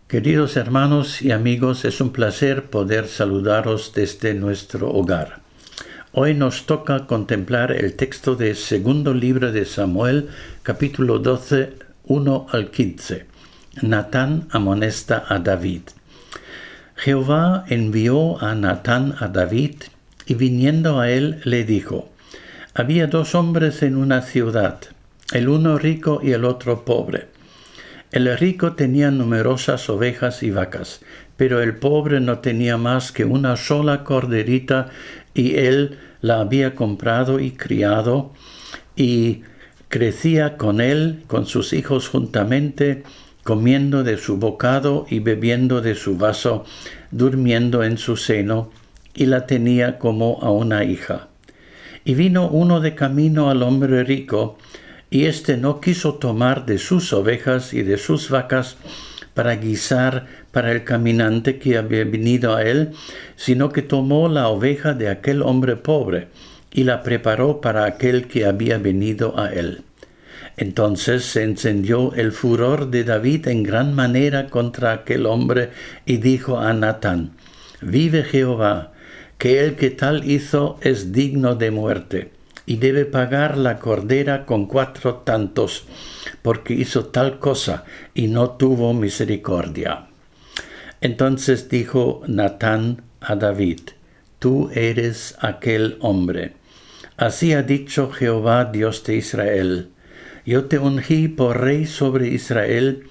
Queridos hermanos y amigos, es un placer poder saludaros desde nuestro hogar. Hoy nos toca contemplar el texto del segundo libro de Samuel, capítulo 12, 1 al 15. Natán amonesta a David. Jehová envió a Natán a David, y viniendo a él le dijo: Había dos hombres en una ciudad, el uno rico y el otro pobre. El rico tenía numerosas ovejas y vacas, pero el pobre no tenía más que una sola corderita, y él la había comprado y criado, y crecía con él, con sus hijos juntamente, comiendo de su bocado y bebiendo de su vaso, durmiendo en su seno, y la tenía como a una hija. Y vino uno de camino al hombre rico, y éste no quiso tomar de sus ovejas y de sus vacas para guisar para el caminante que había venido a él, sino que tomó la oveja de aquel hombre pobre y la preparó para aquel que había venido a él. Entonces se encendió el furor de David en gran manera contra aquel hombre y dijo a Natán: Vive Jehová, que el que tal hizo es digno de muerte, y debe pagar la cordera con 4 tantos, porque hizo tal cosa y no tuvo misericordia. Entonces dijo Natán a David: Tú eres aquel hombre. Así ha dicho Jehová, Dios de Israel: Yo te ungí por rey sobre Israel,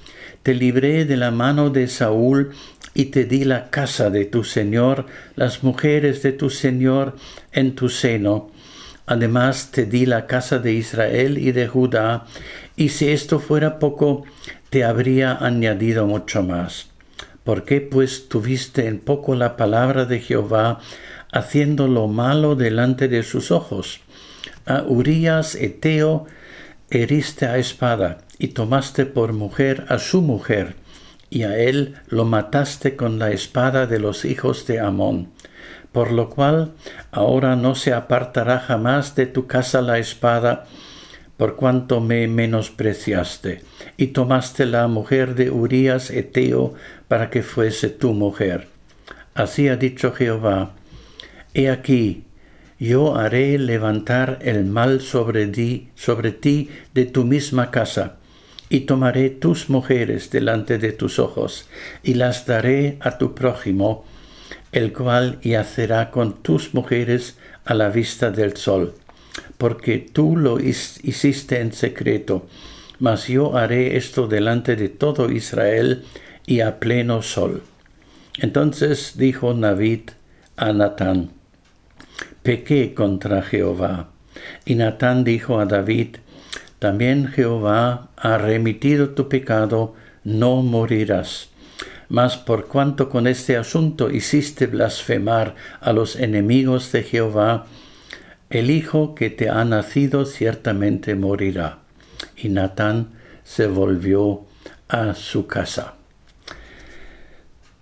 te libré de la mano de Saúl, y te di la casa de tu señor, las mujeres de tu señor en tu seno. Además te di la casa de Israel y de Judá, y si esto fuera poco, te habría añadido mucho más. ¿Por qué pues tuviste en poco la palabra de Jehová, haciendo lo malo delante de sus ojos? A Urías Eteo heriste a espada, y tomaste por mujer a su mujer, y a él lo mataste con la espada de los hijos de Amón. Por lo cual ahora no se apartará jamás de tu casa la espada, por cuanto me menospreciaste, y tomaste la mujer de Urías Eteo para que fuese tu mujer. Así ha dicho Jehová: He aquí, yo haré levantar el mal sobre ti de tu misma casa, y tomaré tus mujeres delante de tus ojos, y las daré a tu prójimo, el cual yacerá con tus mujeres a la vista del sol, porque tú lo hiciste en secreto, mas yo haré esto delante de todo Israel y a pleno sol. Entonces dijo David a Natán: Pequé contra Jehová. Y Natán dijo a David: También Jehová ha remitido tu pecado, no morirás. Mas por cuanto con este asunto hiciste blasfemar a los enemigos de Jehová, el hijo que te ha nacido ciertamente morirá. Y Natán se volvió a su casa.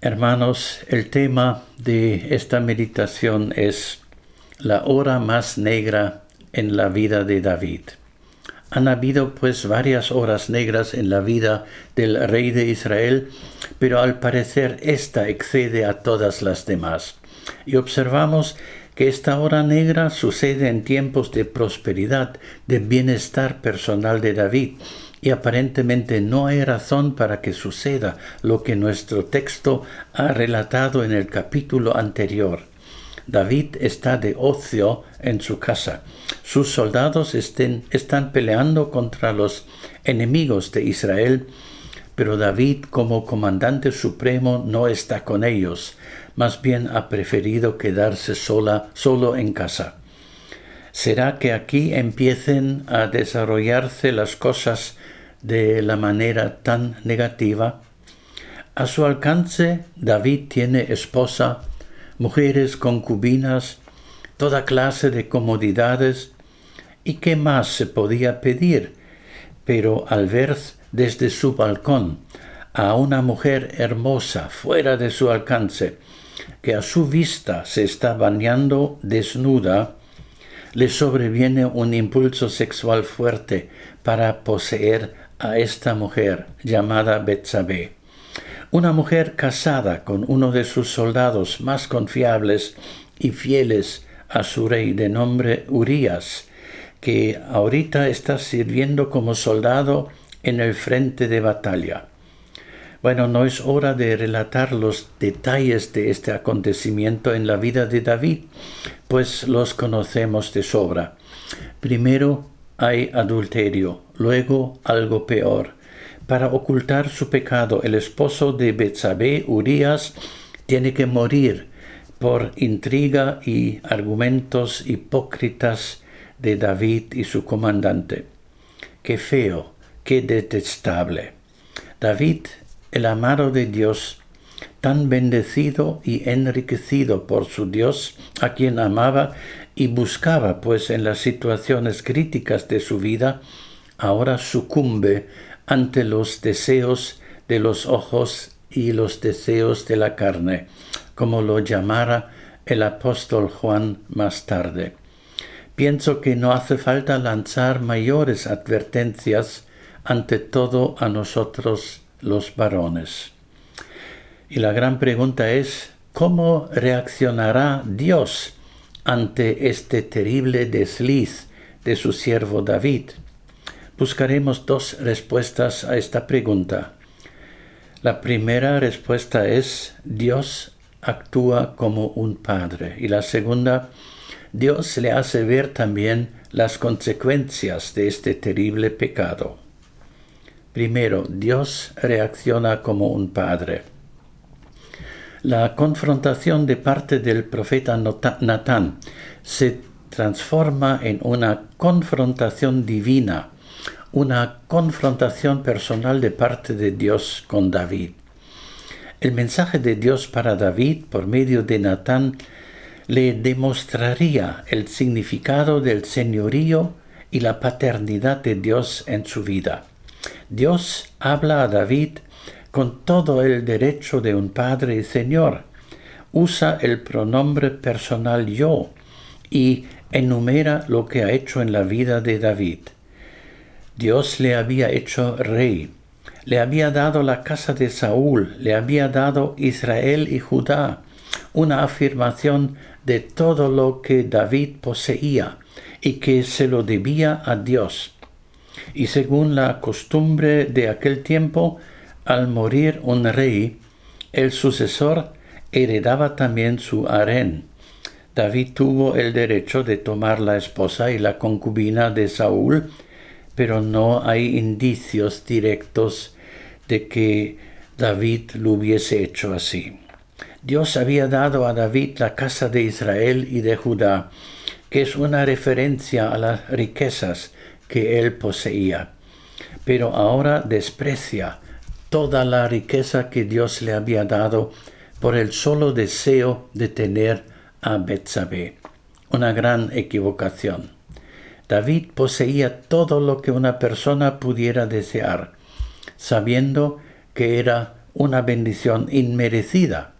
Hermanos, el tema de esta meditación es la hora más negra en la vida de David. Han habido pues varias horas negras en la vida del rey de Israel, pero al parecer esta excede a todas las demás. Y observamos que esta hora negra sucede en tiempos de prosperidad, de bienestar personal de David, y aparentemente no hay razón para que suceda lo que nuestro texto ha relatado en el capítulo anterior. David está de ocio en su casa. Sus soldados están peleando contra los enemigos de Israel, pero David, como comandante supremo, no está con ellos. Más bien ha preferido quedarse solo en casa. ¿Será que aquí empiecen a desarrollarse las cosas de la manera tan negativa? A su alcance, David tiene esposa, mujeres concubinas, toda clase de comodidades, ¿y qué más se podía pedir? Pero al ver desde su balcón a una mujer hermosa fuera de su alcance, que a su vista se está bañando desnuda, le sobreviene un impulso sexual fuerte para poseer a esta mujer llamada Betsabé. Una mujer casada con uno de sus soldados más confiables y fieles a su rey de nombre Urías, que ahorita está sirviendo como soldado en el frente de batalla. Bueno, no es hora de relatar los detalles de este acontecimiento en la vida de David, pues los conocemos de sobra. Primero hay adulterio, luego algo peor. Para ocultar su pecado, el esposo de Betsabé, Urías, tiene que morir por intriga y argumentos hipócritas de David y su comandante. Qué feo, qué detestable. David, el amado de Dios, tan bendecido y enriquecido por su Dios, a quien amaba y buscaba, pues en las situaciones críticas de su vida, ahora sucumbe ante los deseos de los ojos y los deseos de la carne, como lo llamara el apóstol Juan más tarde. Pienso que no hace falta lanzar mayores advertencias, ante todo a nosotros los varones. Y la gran pregunta es, ¿cómo reaccionará Dios ante este terrible desliz de su siervo David? Buscaremos dos respuestas a esta pregunta. La primera respuesta es, Dios actúa como un padre. Y la segunda, Dios le hace ver también las consecuencias de este terrible pecado. Primero, Dios reacciona como un padre. La confrontación de parte del profeta Natán se transforma en una confrontación divina, una confrontación personal de parte de Dios con David. El mensaje de Dios para David por medio de Natán le demostraría el significado del señorío y la paternidad de Dios en su vida. Dios habla a David con todo el derecho de un padre y señor. Usa el pronombre personal yo y enumera lo que ha hecho en la vida de David. Dios le había hecho rey, le había dado la casa de Saúl, le había dado Israel y Judá, una afirmación de todo lo que David poseía y que se lo debía a Dios. Y según la costumbre de aquel tiempo, al morir un rey, el sucesor heredaba también su harén. David tuvo el derecho de tomar la esposa y la concubina de Saúl, pero no hay indicios directos de que David lo hubiese hecho así. Dios había dado a David la casa de Israel y de Judá, que es una referencia a las riquezas que él poseía. Pero ahora desprecia toda la riqueza que Dios le había dado por el solo deseo de tener a Betsabé. Una gran equivocación. David poseía todo lo que una persona pudiera desear, sabiendo que era una bendición inmerecida.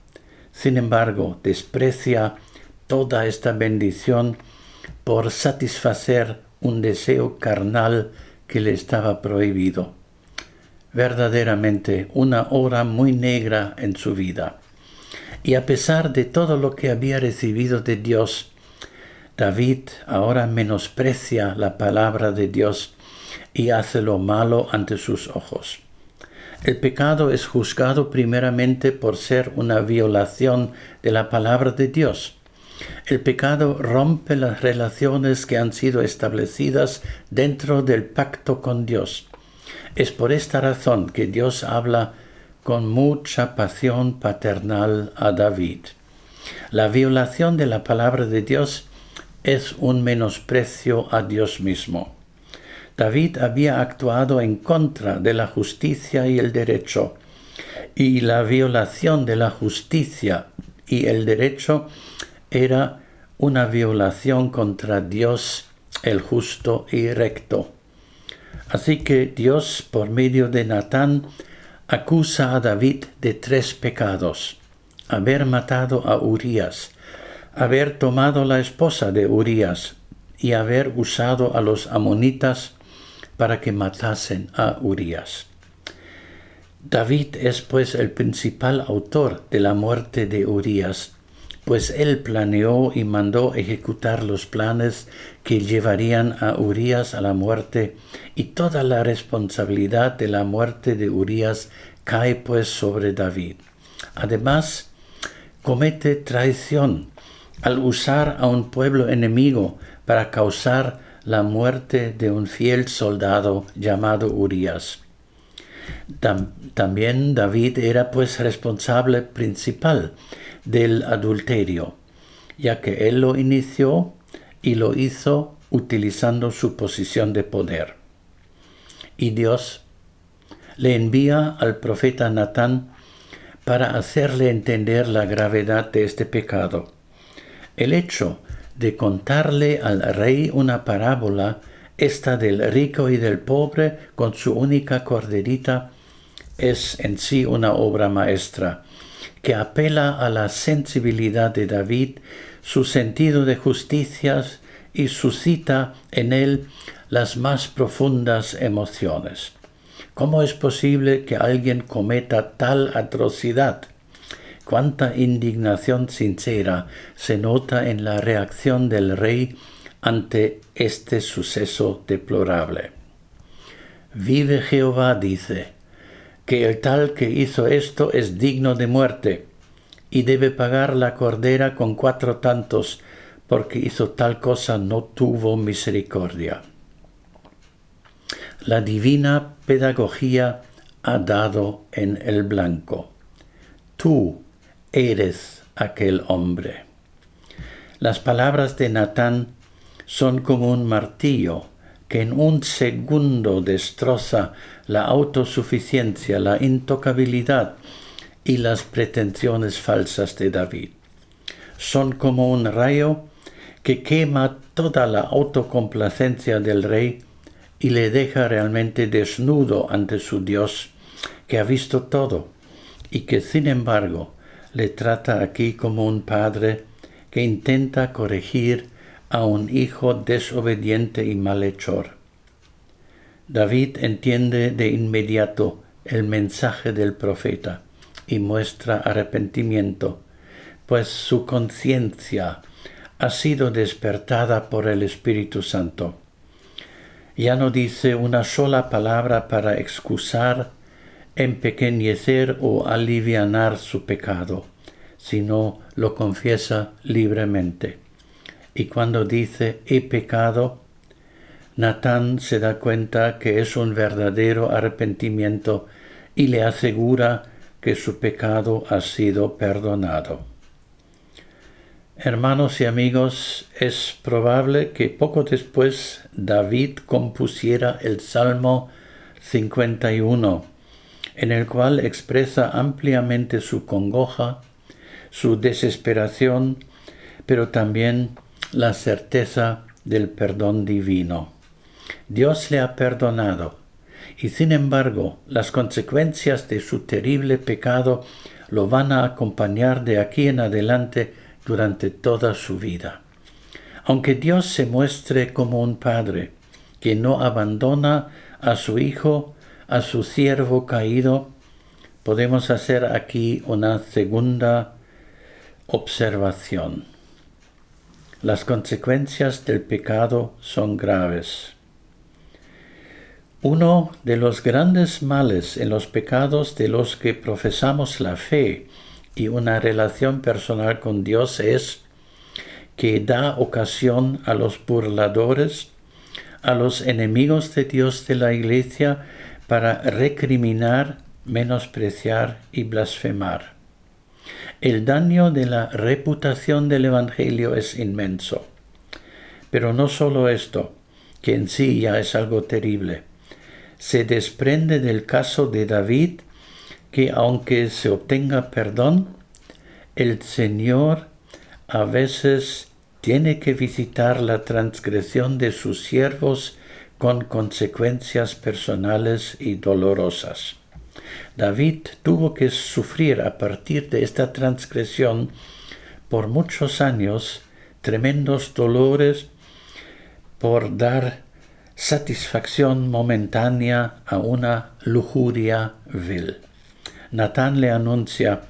Sin embargo, desprecia toda esta bendición por satisfacer un deseo carnal que le estaba prohibido. Verdaderamente una hora muy negra en su vida. Y a pesar de todo lo que había recibido de Dios, David ahora menosprecia la palabra de Dios y hace lo malo ante sus ojos. El pecado es juzgado primeramente por ser una violación de la palabra de Dios. El pecado rompe las relaciones que han sido establecidas dentro del pacto con Dios. Es por esta razón que Dios habla con mucha pasión paternal a David. La violación de la palabra de Dios es un menosprecio a Dios mismo. David había actuado en contra de la justicia y el derecho, y la violación de la justicia y el derecho era una violación contra Dios, el justo y recto. Así que Dios, por medio de Natán, acusa a David de 3 pecados: haber matado a Urías, haber tomado la esposa de Urías y haber usado a los amonitas para que matasen a Urías. David es pues el principal autor de la muerte de Urías, pues él planeó y mandó ejecutar los planes que llevarían a Urías a la muerte, y toda la responsabilidad de la muerte de Urías cae pues sobre David. Además, comete traición al usar a un pueblo enemigo para causar la muerte de un fiel soldado llamado Urías. También David era pues responsable principal del adulterio, ya que él lo inició y lo hizo utilizando su posición de poder. Y Dios le envía al profeta Natán para hacerle entender la gravedad de este pecado. El hecho de contarle al rey una parábola, esta del rico y del pobre con su única corderita, es en sí una obra maestra, que apela a la sensibilidad de David, su sentido de justicia, y suscita en él las más profundas emociones. ¿Cómo es posible que alguien cometa tal atrocidad? Cuánta indignación sincera se nota en la reacción del rey ante este suceso deplorable. Vive Jehová, dice, que el tal que hizo esto es digno de muerte, y debe pagar la cordera con 4 tantos, porque hizo tal cosa, no tuvo misericordia. La divina pedagogía ha dado en el blanco. Tú eres aquel hombre. Las palabras de Natán son como un martillo que en un segundo destroza la autosuficiencia, la intocabilidad y las pretensiones falsas de David. Son como un rayo que quema toda la autocomplacencia del rey y le deja realmente desnudo ante su Dios, que ha visto todo y que sin embargo le trata aquí como un padre que intenta corregir a un hijo desobediente y malhechor. David entiende de inmediato el mensaje del profeta y muestra arrepentimiento, pues su conciencia ha sido despertada por el Espíritu Santo. Ya no dice una sola palabra para excusar, empequeñecer o alivianar su pecado, sino lo confiesa libremente. Y cuando dice he pecado, Natán se da cuenta que es un verdadero arrepentimiento y le asegura que su pecado ha sido perdonado. Hermanos y amigos, es probable que poco después David compusiera el Salmo 51, en el cual expresa ampliamente su congoja, su desesperación, pero también la certeza del perdón divino. Dios le ha perdonado, y sin embargo las consecuencias de su terrible pecado lo van a acompañar de aquí en adelante durante toda su vida. Aunque Dios se muestre como un padre que no abandona a su hijo, a su siervo caído, podemos hacer aquí una segunda observación. Las consecuencias del pecado son graves. Uno de los grandes males en los pecados de los que profesamos la fe y una relación personal con Dios es que da ocasión a los burladores, a los enemigos de Dios de la Iglesia, para recriminar, menospreciar y blasfemar. El daño de la reputación del Evangelio es inmenso. Pero no solo esto, que en sí ya es algo terrible. Se desprende del caso de David que aunque se obtenga perdón, el Señor a veces tiene que visitar la transgresión de sus siervos con consecuencias personales y dolorosas. David tuvo que sufrir a partir de esta transgresión por muchos años tremendos dolores por dar satisfacción momentánea a una lujuria vil. Natán le anuncia: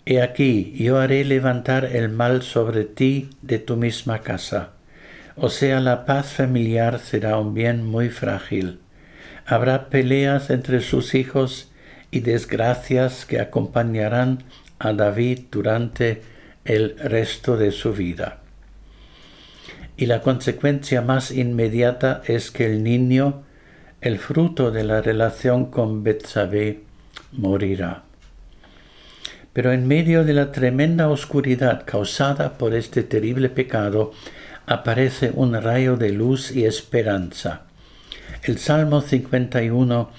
«He aquí, yo haré levantar el mal sobre ti de tu misma casa». O sea, la paz familiar será un bien muy frágil. Habrá peleas entre sus hijos y desgracias que acompañarán a David durante el resto de su vida. Y la consecuencia más inmediata es que el niño, el fruto de la relación con Betsabé, morirá. Pero en medio de la tremenda oscuridad causada por este terrible pecado, aparece un rayo de luz y esperanza. El Salmo 51,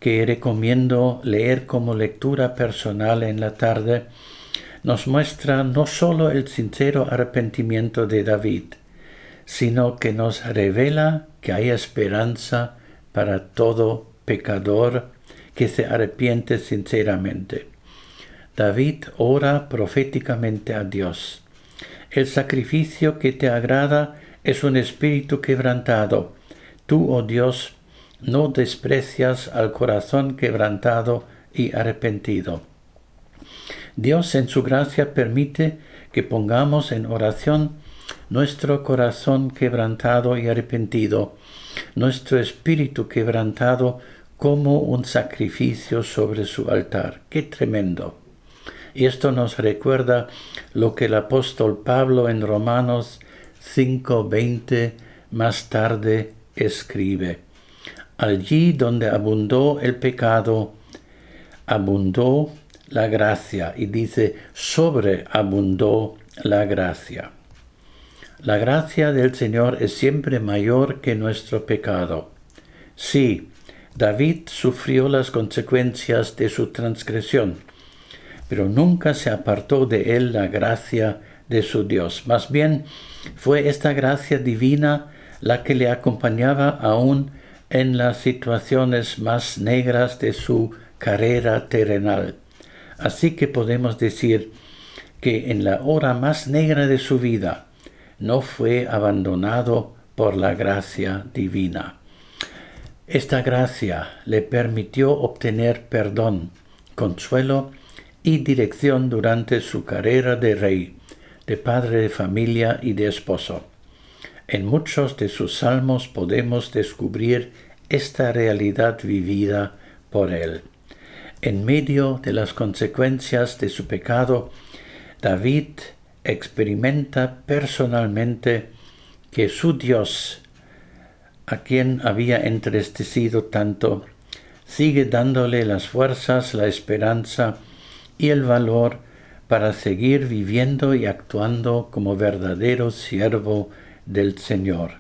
que recomiendo leer como lectura personal en la tarde, nos muestra no solo el sincero arrepentimiento de David, sino que nos revela que hay esperanza para todo pecador que se arrepiente sinceramente. David ora proféticamente a Dios: «El sacrificio que te agrada es un espíritu quebrantado. Tú, oh Dios, no desprecias al corazón quebrantado y arrepentido». Dios en su gracia permite que pongamos en oración nuestro corazón quebrantado y arrepentido, nuestro espíritu quebrantado como un sacrificio sobre su altar. ¡Qué tremendo! Y esto nos recuerda lo que el apóstol Pablo en Romanos 5:20 más tarde escribe: «Allí donde abundó el pecado, abundó la gracia», y dice: «sobreabundó la gracia». La gracia del Señor es siempre mayor que nuestro pecado. Sí, David sufrió las consecuencias de su transgresión, pero nunca se apartó de él la gracia de su Dios. Más bien, fue esta gracia divina la que le acompañaba aún en las situaciones más negras de su carrera terrenal. Así que podemos decir que en la hora más negra de su vida no fue abandonado por la gracia divina. Esta gracia le permitió obtener perdón, consuelo y dirección durante su carrera de rey, de padre de familia y de esposo. En muchos de sus salmos podemos descubrir esta realidad vivida por él. En medio de las consecuencias de su pecado, David experimenta personalmente que su Dios, a quien había entristecido tanto, sigue dándole las fuerzas, la esperanza y el valor para seguir viviendo y actuando como verdadero siervo del Señor.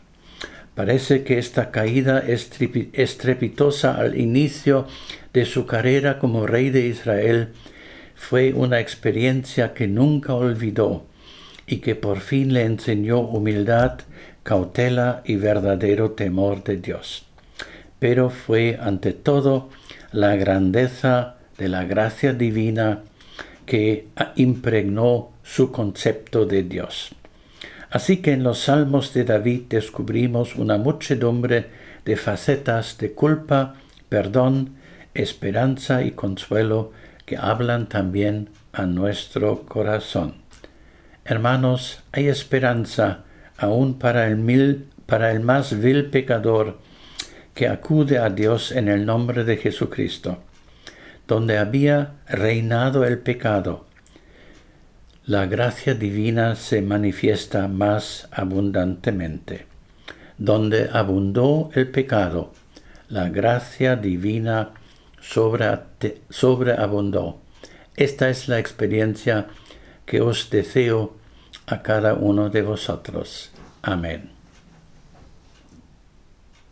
Parece que esta caída estrepitosa al inicio de su carrera como rey de Israel fue una experiencia que nunca olvidó y que por fin le enseñó humildad, cautela y verdadero temor de Dios. Pero fue ante todo la grandeza de la gracia divina que impregnó su concepto de Dios. Así que en los salmos de David descubrimos una muchedumbre de facetas de culpa, perdón, esperanza y consuelo que hablan también a nuestro corazón. Hermanos, hay esperanza aún para el más vil pecador que acude a Dios en el nombre de Jesucristo. Donde había reinado el pecado, la gracia divina se manifiesta más abundantemente. Donde abundó el pecado, la gracia divina sobreabundó. Esta es la experiencia que os deseo a cada uno de vosotros. Amén.